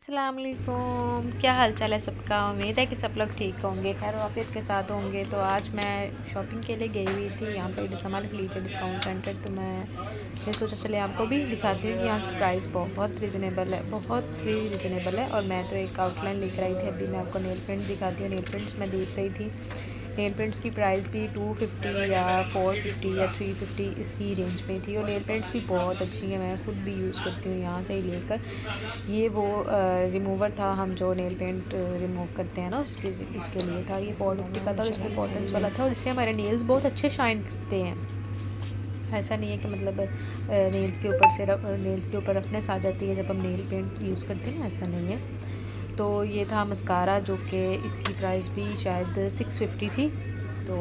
अस्सलाम वालेकुम, क्या हाल चाल है सबका। उम्मीद है कि सब लोग ठीक होंगे, खैर वाफियत के साथ होंगे। तो आज मैं शॉपिंग के लिए गई हुई थी यहाँ पे डिस्काउंट लीजिए डिस्काउंट सेंटर। तो मैंने सोचा चले आपको भी दिखाती हूँ कि यहाँ की प्राइस बहुत रिजनेबल है, बहुत ही रिजनेबल है। और मैं तो एक आउटलाइन लेकर आई थी। अभी मैं आपको नेल पेंट दिखाती हूँ। नेल पेंट्स मैं देख रही थी, नेल पेंट्स की प्राइस भी 250 या 450 या 350 इसकी रेंज में थी। और नेल पेंट्स भी बहुत अच्छी हैं, मैं खुद भी यूज़ करती हूँ यहाँ से ही लेकर। ये वो रिमूवर था, हम जो नेल पेंट रिमूव करते हैं ना उसके लिए था। ये 450 का था और इसमें कॉटन्स वाला था और इससे हमारे नेल्स बहुत अच्छे शाइन करते हैं। ऐसा नहीं है कि मतलब नेल्स के ऊपर रफनेस आ जाती है जब हम नेल पेंट यूज़ करते हैं ना, ऐसा नहीं है। तो ये था मस्कारा, जो कि इसकी प्राइस भी शायद 650 थी। तो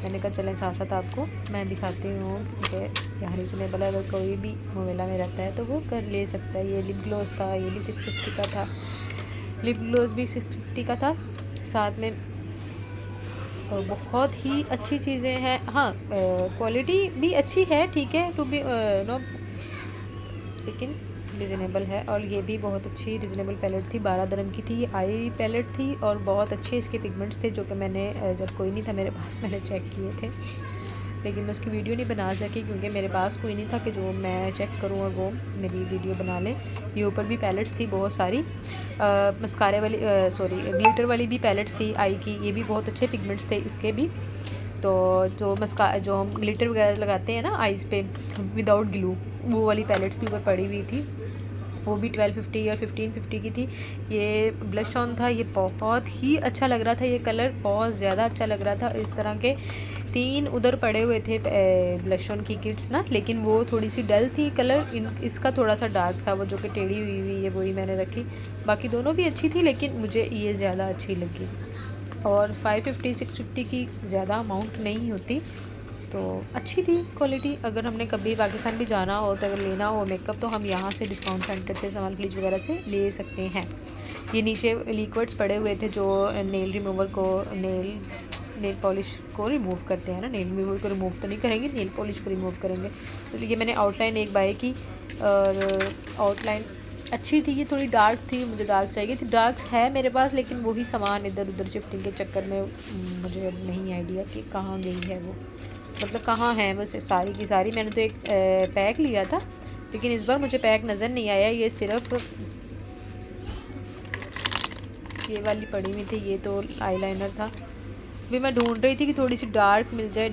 मैंने कहा चलें साथ साथ आपको मैं दिखाती हूँ कि यहाँ रिजनेबल है। अगर कोई भी मोबाइल में रहता है तो वो कर ले सकता है। ये लिप ग्लोस था, ये भी 650 का था। लिप ग्लोस भी 650 का था। साथ में बहुत ही अच्छी चीज़ें हैं। हाँ, क्वालिटी भी अच्छी है, ठीक है, टू बी नो, लेकिन रिजनेबल है। और ये भी बहुत अच्छी रिजनेबल पैलेट थी, 12 dirham की थी। ये आई पैलेट थी और बहुत अच्छे इसके पिगमेंट्स थे, जो कि मैंने जब कोई नहीं था मेरे पास मैंने चेक किए थे, लेकिन मैं उसकी वीडियो नहीं बना सकी क्योंकि मेरे पास कोई नहीं था कि जो मैं चेक करूँ और वो मेरी वीडियो बना ले। ये ऊपर भी पैलेट्स थी बहुत सारी, मस्कारे वाली ग्लिटर वाली भी पैलेट्स थी आई की। ये भी बहुत अच्छे पिगमेंट्स थे इसके भी। तो जो हम ग्लिटर वगैरह लगाते हैं ना आइज़ पे विदाउट ग्लू, वो वाली पैलेट्स भी ऊपर पड़ी हुई थी। वो भी 1250 और 1550 की थी। ये ब्लश ऑन था, ये बहुत ही अच्छा लग रहा था, ये कलर बहुत ज़्यादा अच्छा लग रहा था। इस तरह के 3 उधर पड़े हुए थे ब्लश ऑन की किट्स ना, लेकिन वो थोड़ी सी डल थी कलर। इसका थोड़ा सा डार्क था, वो जो कि टेढ़ी हुई हुई है वही मैंने रखी। बाकी दोनों भी अच्छी थी लेकिन मुझे ये ज़्यादा अच्छी लगी। और 550 650 की ज़्यादा अमाउंट नहीं होती, तो अच्छी थी क्वालिटी। अगर हमने कभी पाकिस्तान भी जाना हो तो अगर लेना हो मेकअप, तो हम यहाँ से डिस्काउंट सेंटर से सामान प्लीज वगैरह से ले सकते हैं। ये नीचे लिक्विड्स पड़े हुए थे जो नेल रिमूवर को नेल पॉलिश को रिमूव करते हैं ना। नेल रिमूवर को रिमूव तो नहीं करेंगे, नेल पॉलिश को रिमूव करेंगे। तो ये मैंने आउटलाइन एक बाय की और आउटलाइन अच्छी थी। ये थोड़ी डार्क थी, मुझे डार्क चाहिए थी। डार्क है मेरे पास, लेकिन वही सामान इधर उधर शिफ्टिंग के चक्कर में मुझे अब नहीं आइडिया कि कहाँ गई है वो, मतलब कहाँ है वो सारी की सारी। मैंने तो एक पैक लिया था, लेकिन इस बार मुझे पैक नज़र नहीं आया। ये सिर्फ ये वाली पड़ी हुई थी, ये तो आईलाइनर था। भी मैं ढूंढ रही थी कि थोड़ी सी डार्क मिल जाए,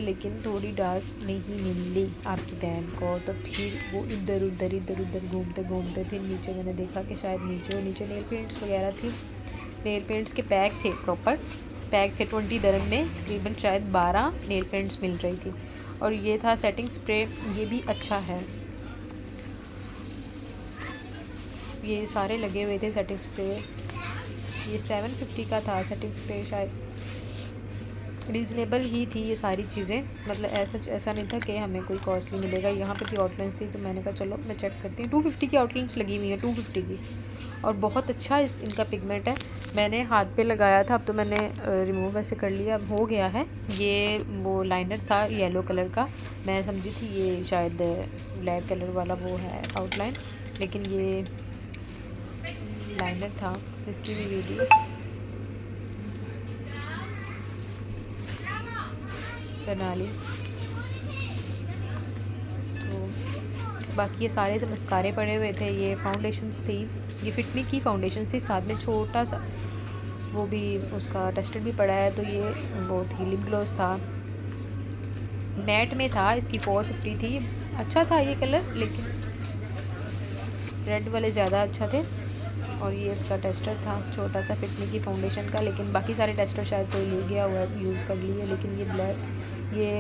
लेकिन थोड़ी डार्क नहीं मिली आपकी बहन को। तो फिर वो इधर उधर घूमते घूमते फिर नीचे मैंने देखा कि शायद नीचे नेल पेंट्स वगैरह थी। नेल पेंट्स के पैक थे, प्रॉपर पैक थे। 20 dirham में तकरीबन शायद 12 नेल पेंट्स मिल रही थी। और ये था सेटिंग स्प्रे, ये भी अच्छा है। ये सारे लगे हुए थे सेटिंग स्प्रे। ये 750 का था सेटिंग स्प्रे, शायद रीज़नेबल ही थी ये सारी चीज़ें। मतलब ऐसा नहीं था कि हमें कोई कॉस्टली मिलेगा। यहाँ पे भी आउटलाइंस थी तो मैंने कहा चलो मैं चेक करती हूँ। 250 की आउटलाइंस लगी हुई है, 250 की, और बहुत अच्छा इनका पिगमेंट है। मैंने हाथ पे लगाया था, अब तो मैंने रिमूव वैसे कर लिया, अब हो गया है। ये वो लाइनर था येलो कलर का, मैं समझी थी ये शायद ब्लैक कलर वाला वो है आउटलाइन, लेकिन ये लाइनर था। इसकी भी वीडियो बना ली। तो बाकी ये सारे तो मस्कारे पड़े हुए थे। ये फाउंडेशंस थी, ये फिटमी की फाउंडेशंस थी, साथ में छोटा सा वो भी उसका टेस्टेड भी पड़ा है। तो ये वो थी लिप ग्लोस था, मैट में था, इसकी 450 थी। अच्छा था ये कलर, लेकिन रेड वाले ज़्यादा अच्छा थे। और ये उसका टेस्टर था छोटा सा फिटमी की फाउंडेशन का, लेकिन बाकी सारे टेस्टर शायद कोई ले गया हुआ यूज़ कर लिए। लेकिन ये ब्लैक, ये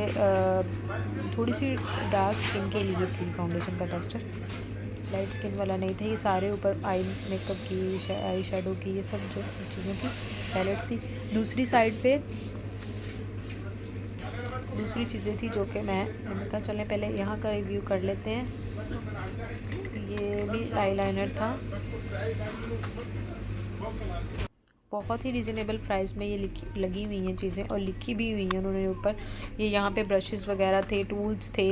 थोड़ी सी डार्क स्किन के लिए थी फाउंडेशन का टेस्टर, लाइट स्किन वाला नहीं था। ये सारे ऊपर आई मेकअप की, आई शेडो की, ये सब जो चीज़ों की पैलेट्स थी। दूसरी साइड पे दूसरी चीज़ें थी जो कि मैंने कहा चलें पहले यहाँ का रिव्यू कर लेते हैं। ये भी आईलाइनर था, बहुत ही रिजनेबल प्राइस में ये लगी हुई हैं चीज़ें और लिखी भी हुई हैं उन्होंने ऊपर। ये यहाँ पे ब्रशेस वगैरह थे, टूल्स थे,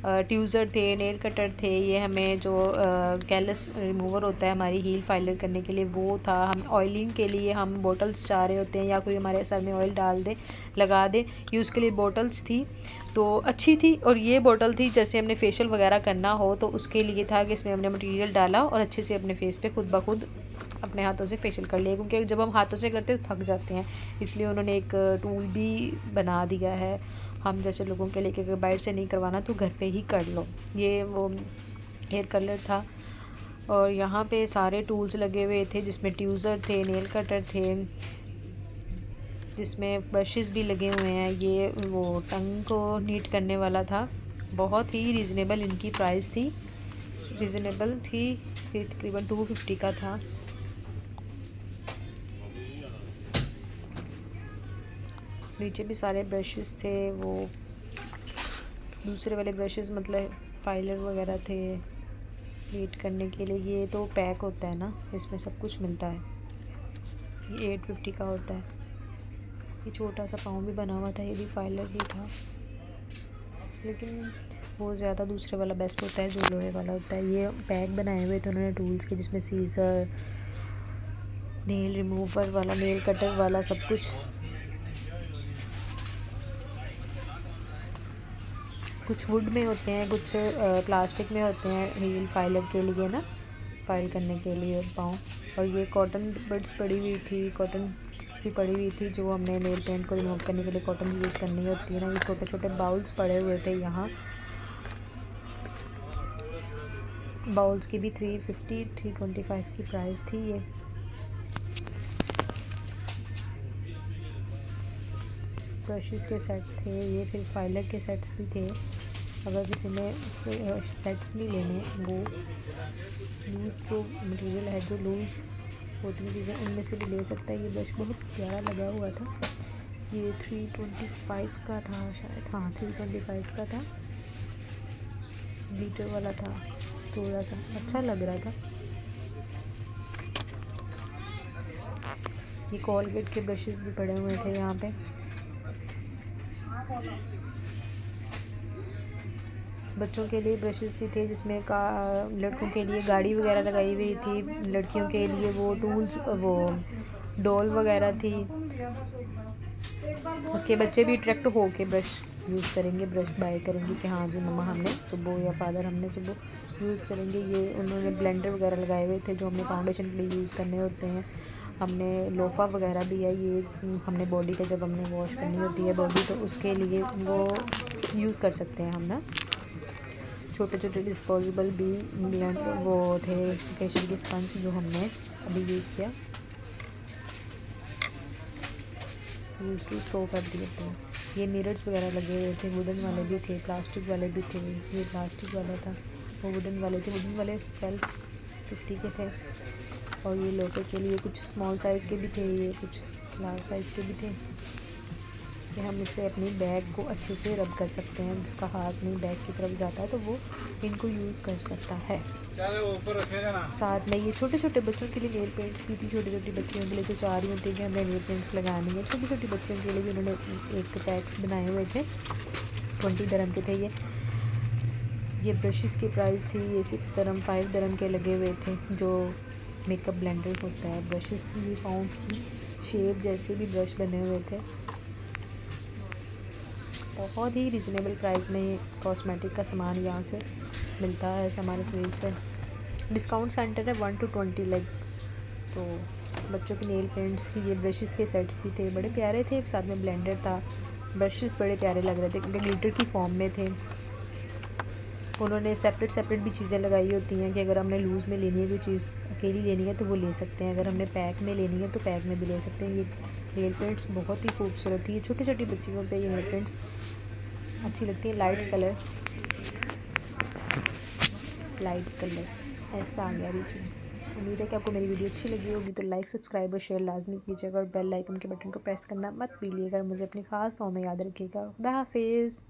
ट्यूज़र थे, नेल कटर थे, ये हमें जो कैलस रिमूवर होता है हमारी हील फाइलर करने के लिए वो था। हम ऑयलिंग के लिए हम बोटल्स चाह रहे होते हैं या कोई हमारे सर में ऑयल डाल दे लगा दे, ये उसके लिए बोटल्स थी तो अच्छी थी। और ये बोतल थी जैसे हमने फेशियल वगैरह करना हो तो उसके लिए था कि इसमें हमने मटेरियल डाला और अच्छे से अपने फेस पे खुद ब खुद अपने हाथों से फेशियल कर लिया, क्योंकि जब हम हाथों से करते हैं तो थक जाते हैं, इसलिए उन्होंने एक टूल भी बना दिया है हम जैसे लोगों के लिए कि अगर बाहर से नहीं करवाना तो घर पे ही कर लो। ये वो हेयर कलर था और यहाँ पे सारे टूल्स लगे हुए थे जिसमें ट्यूज़र थे, नेल कटर थे, जिसमें ब्रशेस भी लगे हुए हैं। ये वो टंग को नीट करने वाला था। बहुत ही रीज़नेबल इनकी प्राइस थी, रीज़नेबल थी, तकरीबन 250 का था। नीचे भी सारे ब्रशेस थे, वो दूसरे वाले ब्रशेस मतलब फाइलर वगैरह थे नीट करने के लिए। ये तो पैक होता है ना, इसमें सब कुछ मिलता है। ये 850 का होता है। ये छोटा सा पाँव भी बना हुआ था, ये भी फाइलर ही था, लेकिन वो ज़्यादा दूसरे वाला बेस्ट होता है जो लोहे वाला होता है। ये पैक बनाए हुए थे उन्होंने टूल्स के, जिसमें सीज़र, नेल रिमूवर वाला, नेल कटर वाला, सब कुछ। कुछ वुड में होते हैं, कुछ प्लास्टिक में होते हैं हील फाइलर के लिए ना, फाइल करने के लिए पाँव। और ये कॉटन बड्स पड़ी हुई थी, कॉटन भी पड़ी हुई थी जो हमने नेल पेंट को रिमूव करने के लिए कॉटन यूज़ करनी होती है ना। ये छोटे छोटे बाउल्स पड़े हुए थे यहाँ, बाउल्स की भी 350 325 की प्राइस थी। ये ब्रशेस के सेट थे, ये फिर फाइलर के सेट्स भी थे। अगर किसी ने सेट्स भी लेने, वो लूज़ जो मटेरियल है, जो लूज़ होती हैं चीज़ें, उनमें से भी ले सकता है। ये ब्रश बहुत प्यारा लगा हुआ था। ये 325 का था शायद, हाँ 325 का था, लीटर वाला था, थोड़ा सा अच्छा लग रहा था। ये कोलगेट के ब्रशेस भी पड़े हुए थे यहाँ पे। बच्चों के लिए ब्रशेस भी थे, जिसमें लड़कों के लिए गाड़ी वगैरह लगाई हुई थी, लड़कियों के लिए वो टूल्स, वो डॉल वगैरह थी। के बच्चे भी अट्रैक्ट हो के ब्रश यूज़ करेंगे, ब्रश बाय करेंगे कि हाँ जी मम्मा हमने सुबह या फादर हमने सुबह यूज़ करेंगे। ये उन्होंने ब्लेंडर वगैरह लगाए हुए थे जो हमने फाउंडेशन के लिए यूज़ करने होते हैं। हमने लोफा वगैरह भी है, ये हमने बॉडी का जब हमने वॉश करनी होती है बॉडी, तो उसके लिए वो यूज़ कर सकते हैं हम ना। छोटे छोटे डिस्पोजेबल भी वो थे फेशियल के स्पंज जो हमने अभी यूज़ किया, यूज़ टू थ्रो कर दिए थे। ये मिरर्स वगैरह लगे हुए थे, वुडन वाले भी थे, प्लास्टिक वाले भी थे। ये प्लास्टिक वाला था, वो वुडन वाले थे, वुडन वाले 1250 के थे। और ये लोफे के लिए कुछ स्मॉल साइज़ के भी थे, ये कुछ लार्ज साइज़ के भी थे कि हम इससे अपनी बैग को अच्छे से रब कर सकते हैं। जिसका हाथ नहीं बैग की तरफ जाता है तो वो इनको यूज़ कर सकता है। साथ में ये छोटे छोटे बच्चों के लिए नेल पेंट्स भी थी, छोटी छोटी बच्चियों के लिए जो चाह रही होती है कि हमें नेल पेंट्स लगानी है। छोटी छोटी बच्चियों के लिए भी उन्होंने एक पैक्स बनाए हुए थे, 20 dirham के थे ये ब्रशेस की प्राइस थी। ये 6 dirham 5 dirham के लगे हुए थे। जो मेकअप ब्लेंडर होता है, ब्रशेस भी पाउंड की शेप जैसे भी ब्रश बने हुए थे। बहुत ही रिजनेबल प्राइस में कॉस्मेटिक का सामान यहाँ से मिलता है हमारे फ्रिज से। डिस्काउंट सेंटर है 1 to 20 लाइक। तो बच्चों के नेल पेंट्स, ये ब्रशेस के सेट्स भी थे, बड़े प्यारे थे। साथ में ब्लेंडर था, ब्रशेस बड़े प्यारे लग रहे थे क्योंकि ग्लिटर की फॉर्म में थे। उन्होंने सेपरेट भी चीज़ें लगाई होती हैं कि अगर हमने लूज़ में लेनी है कोई चीज़, अकेली लेनी है तो वो ले सकते हैं, अगर हमने पैक में लेनी है तो पैक में भी ले सकते हैं। ये नेल पेंट्स बहुत ही खूबसूरत थी। ये छोटी छोटी बच्चियों पे ये नेल पेंट्स अच्छी लगती है। लाइट कलर ऐसा आ गया बीच में। उम्मीद है कि आपको मेरी वीडियो अच्छी लगी होगी, तो लाइक, सब्सक्राइब और शेयर लाजमी कीजिएगा और बेल आइकन के बटन को प्रेस करना मत भूलिएगा। मुझे अपनी ख़ास दुआओं में याद रखिएगा। खुदा हाफिज़।